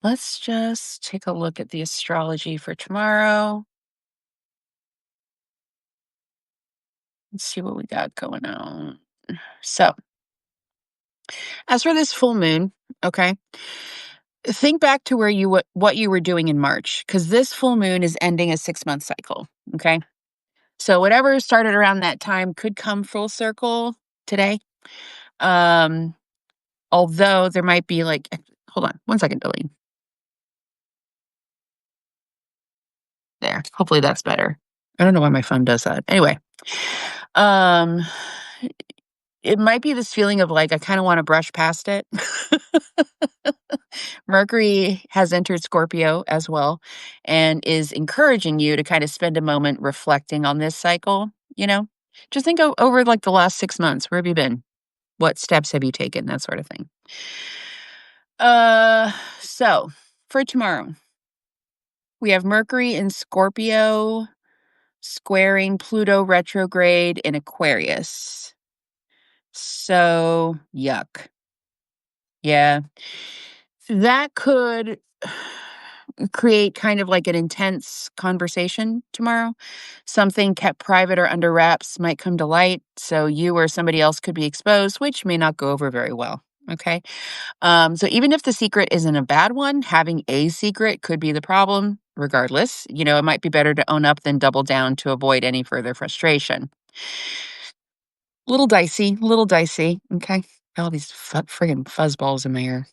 Let's just take a look at the astrology for tomorrow and see what we got going on. So, as for this full moon, okay, think back to where what you were doing in March, because this full moon is ending a 6 month cycle. Okay, so whatever started around that time could come full circle today. Um, although there might be like, hold on one second, Delene. There, hopefully that's better. I don't know why my phone does that. Anyway, um, it might be this feeling of like I kind of want to brush past it. Mercury has entered Scorpio as well and is encouraging you to kind of spend a moment reflecting on this cycle, you know? Just think over like the last 6 months. Where have you been? What steps have you taken? That sort of thing. So for tomorrow, we have Mercury in Scorpio squaring Pluto retrograde in Aquarius. So, yuck. Yeah. That could create kind of like an intense conversation tomorrow. Something kept private or under wraps might come to light, so you or somebody else could be exposed, which may not go over very well. Okay. So even if the secret isn't a bad one, having a secret could be the problem. Regardless, it might be better to own up than double down to avoid any further frustration. Little dicey, little dicey. Okay. All these friggin' fuzzballs in my ear.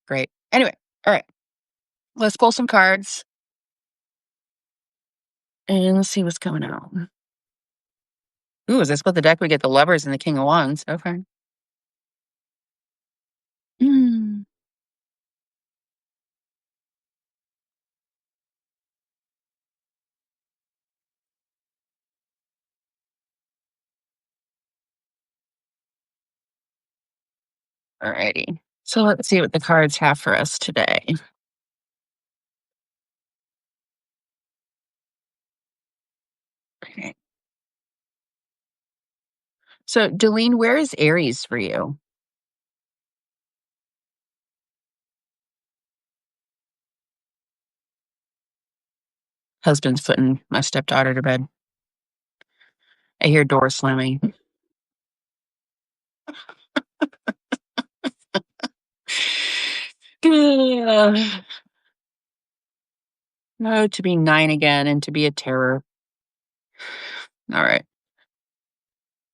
Great. Anyway, all right. Let's pull some cards and let's see what's coming out. Ooh, as I split the deck, we get the Lovers and the King of Wands. Okay. Mm. Alrighty. So let's see what the cards have for us today. Okay. So, Delene, where is Aries for you? Husband's putting my stepdaughter to bed. I hear doors slamming. Ugh. No, to be 9 again and to be a terror. All right.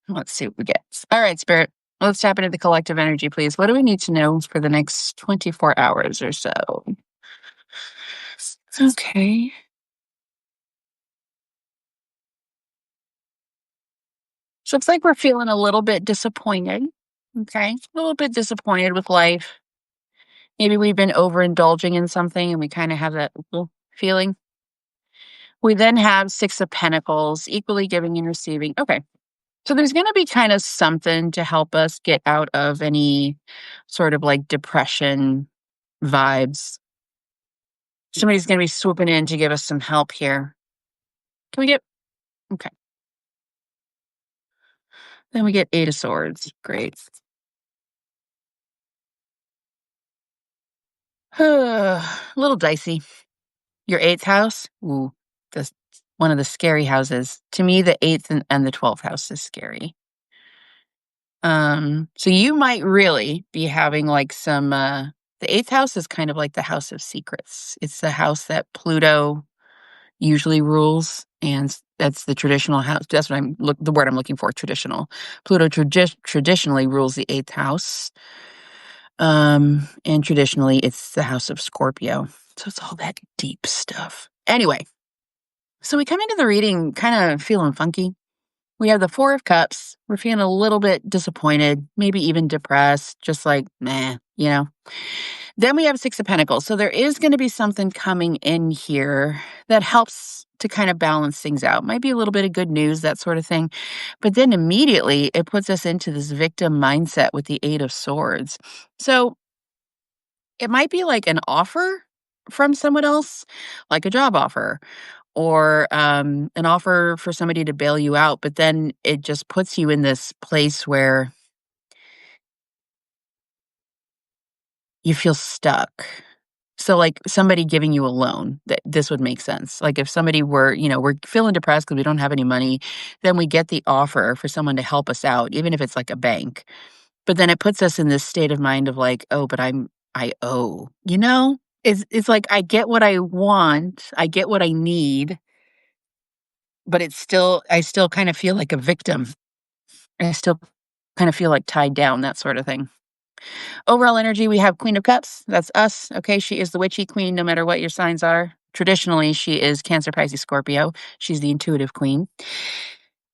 Let's see what we get. All right, Spirit. Let's tap into the collective energy, please. What do we need to know for the next 24 hours or so? Okay. So it's like we're feeling a little bit disappointed. Okay. A little bit disappointed with life. Maybe we've been overindulging in something and we kind of have that little feeling. We then have Six of Pentacles, equally giving and receiving. Okay. So there's going to be kind of something to help us get out of any sort of like depression vibes. Somebody's going to be swooping in to give us some help here. Can we get, okay. Then we get Eight of Swords. Great. A little dicey. Your eighth house? Ooh, that's one of the scary houses. To me, the eighth and the 12th house is scary. So you might really be having like some the eighth house is kind of like the house of secrets. It's the house that Pluto usually rules, and that's the traditional house. That's what the word I'm looking for, traditional. Pluto traditionally rules the eighth house. And traditionally it's the house of Scorpio. So it's all that deep stuff. Anyway, so we come into the reading kind of feeling funky. We have the Four of Cups. We're feeling a little bit disappointed, maybe even depressed, just like, meh. Then we have Six of Pentacles. So there is going to be something coming in here that helps to kind of balance things out. Might be a little bit of good news, that sort of thing. But then immediately it puts us into this victim mindset with the Eight of Swords. So it might be like an offer from someone else, like a job offer or an offer for somebody to bail you out. But then it just puts you in this place where you feel stuck. So, like, somebody giving you a loan, that this would make sense. Like, if somebody were, we're feeling depressed because we don't have any money, then we get the offer for someone to help us out, even if it's like a bank. But then it puts us in this state of mind of like, "Oh, but I owe," you know? It's like I get what I want, I get what I need, but I still kind of feel like a victim. I still kind of feel like tied down, that sort of thing. Overall energy, we have Queen of Cups. That's us. Okay. She is the witchy queen, no matter what your signs are. Traditionally, she is Cancer, Pisces, Scorpio. She's the intuitive queen.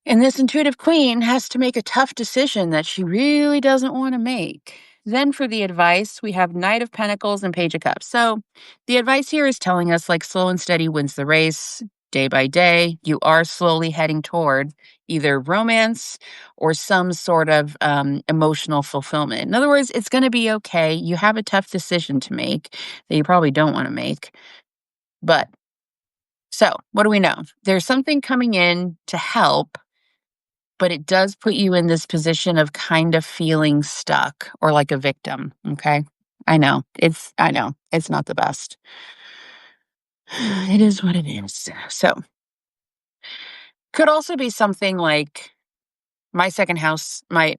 And this intuitive queen has to make a tough decision that she really doesn't want to make. Then for the advice, we have Knight of Pentacles and Page of Cups. So the advice here is telling us like slow and steady wins the race. Day by day, you are slowly heading toward either romance or some sort of emotional fulfillment. In other words, it's going to be okay. You have a tough decision to make that you probably don't want to make. But so, what do we know? There's something coming in to help, but it does put you in this position of kind of feeling stuck or like a victim, okay? I know. It's not the best. It is what it is. So, could also be something like my second house, my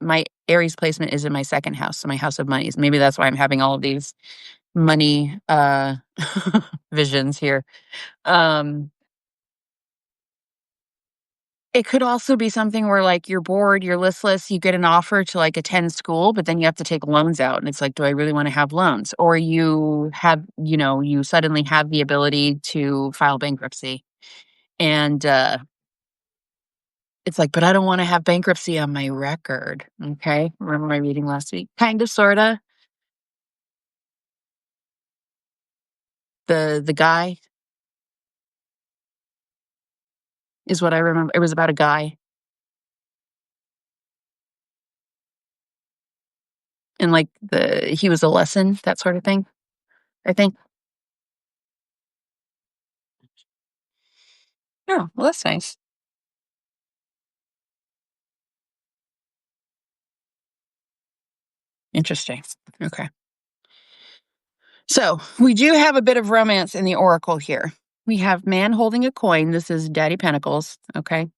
Aries placement is in my second house, so my house of monies. Maybe that's why I'm having all of these money visions here. Um It could also be something where, like, you're bored, you're listless, you get an offer to, like, attend school, but then you have to take loans out, and it's like, "Do I really wanna have loans?" Or you suddenly have the ability to file bankruptcy, and, it's like, "But I don't wanna have bankruptcy on my record." Okay? Remember my reading last week? Kinda, sorta. The guy is what I remember. It was about a guy, and, like, he was a lesson, that sort of thing, I think. Oh, well, that's nice. Interesting. Okay. So we do have a bit of romance in the oracle here. We have man holding a coin. This is Daddy Pentacles. Okay.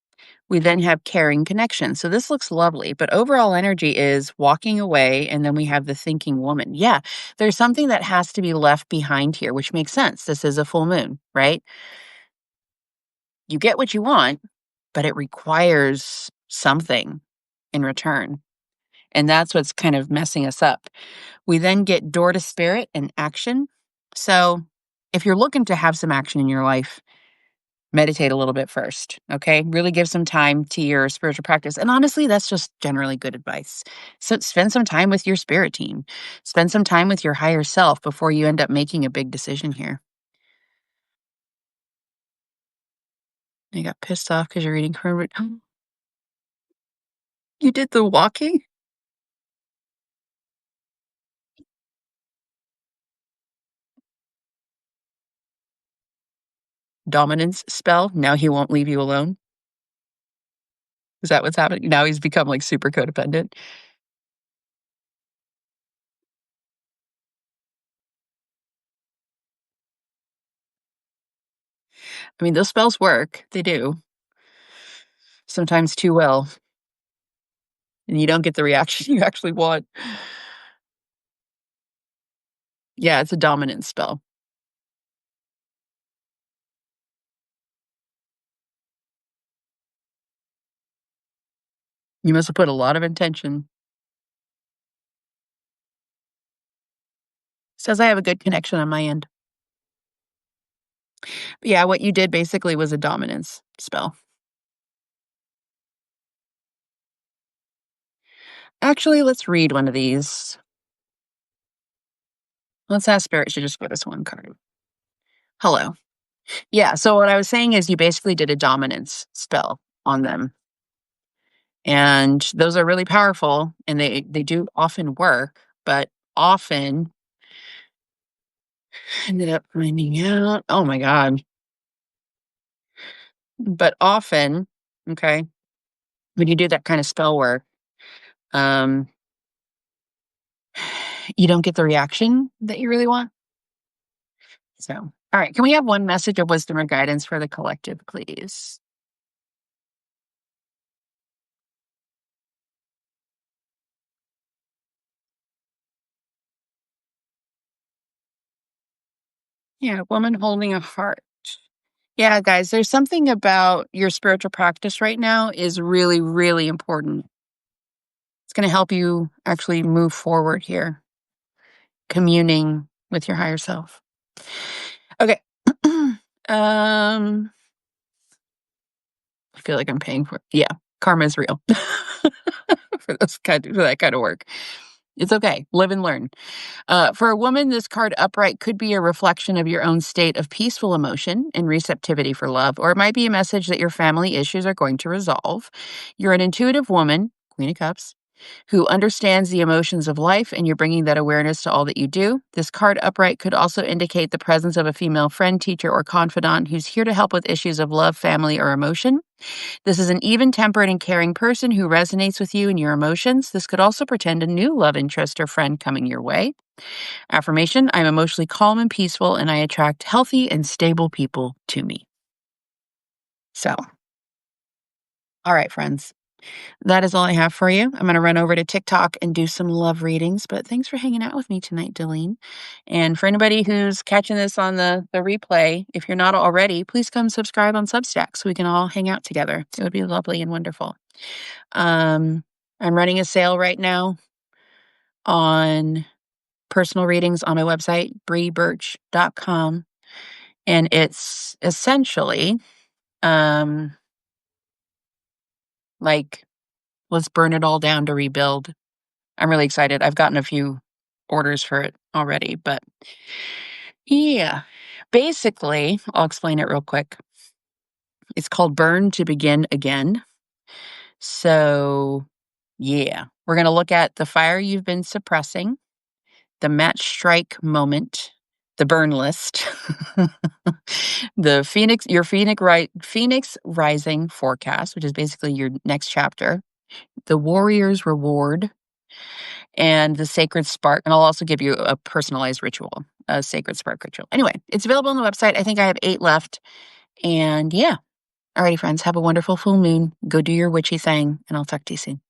We then have caring connection. So this looks lovely, but overall energy is walking away. And then we have the thinking woman. Yeah. There's something that has to be left behind here, which makes sense. This is a full moon, right? You get what you want, but it requires something in return. And that's what's kind of messing us up. We then get door to spirit and action. So, if you're looking to have some action in your life, meditate a little bit first, okay? Really give some time to your spiritual practice. And honestly, that's just generally good advice. So, spend some time with your spirit team, spend some time with your higher self before you end up making a big decision here. You got pissed off because you're eating cornbread. You did the walking dominance spell. Now he won't leave you alone. Is that what's happening? Now he's become like super codependent. I mean, those spells work. They do. Sometimes too well, and you don't get the reaction you actually want. Yeah, it's a dominant spell. You must have put a lot of intention. Says I have a good connection on my end. But yeah, what you did basically was a dominance spell. Actually, let's read one of these. Let's ask Spirit to just give us one card. Hello. Yeah, so what I was saying is you basically did a dominance spell on them. And those are really powerful and they do often work, but often ended up finding out, oh my god. But often, okay, when you do that kind of spell work, um, you don't get the reaction that you really want. So, all right. Can we have one message of wisdom or guidance for the collective, please? Yeah, woman holding a heart. Yeah, guys, there's something about your spiritual practice right now is really, really important. It's going to help you actually move forward here, communing with your higher self. Okay. I feel like I'm paying for it. Yeah, karma is real for that kind of work. It's okay. Live and learn. For a woman, this card upright could be a reflection of your own state of peaceful emotion and receptivity for love, or it might be a message that your family issues are going to resolve. You're an intuitive woman, Queen of Cups, who understands the emotions of life, and you're bringing that awareness to all that you do. This card upright could also indicate the presence of a female friend, teacher, or confidant who's here to help with issues of love, family, or emotion. This is an even-tempered and caring person who resonates with you and your emotions. This could also portend a new love interest or friend coming your way. Affirmation: I'm emotionally calm and peaceful, and I attract healthy and stable people to me. So, all right, friends. That is all I have for you. I'm going to run over to TikTok and do some love readings, but thanks for hanging out with me tonight, Delene. And for anybody who's catching this on the replay, if you're not already, please come subscribe on Substack so we can all hang out together. It would be lovely and wonderful. I'm running a sale right now on personal readings on my website, breebirch.com. And it's essentially like, let's burn it all down to rebuild. I'm really excited. I've gotten a few orders for it already, but yeah. Basically, I'll explain it real quick. It's called Burn to Begin Again. So, yeah, we're going to look at the fire you've been suppressing, the match strike moment, the burn list, Phoenix rising forecast, which is basically your next chapter, the warrior's reward, and the sacred spark. And I'll also give you a personalized ritual, a sacred spark ritual. Anyway, it's available on the website. I think I have 8 left. And yeah. Alrighty, friends, have a wonderful full moon. Go do your witchy thing, and I'll talk to you soon.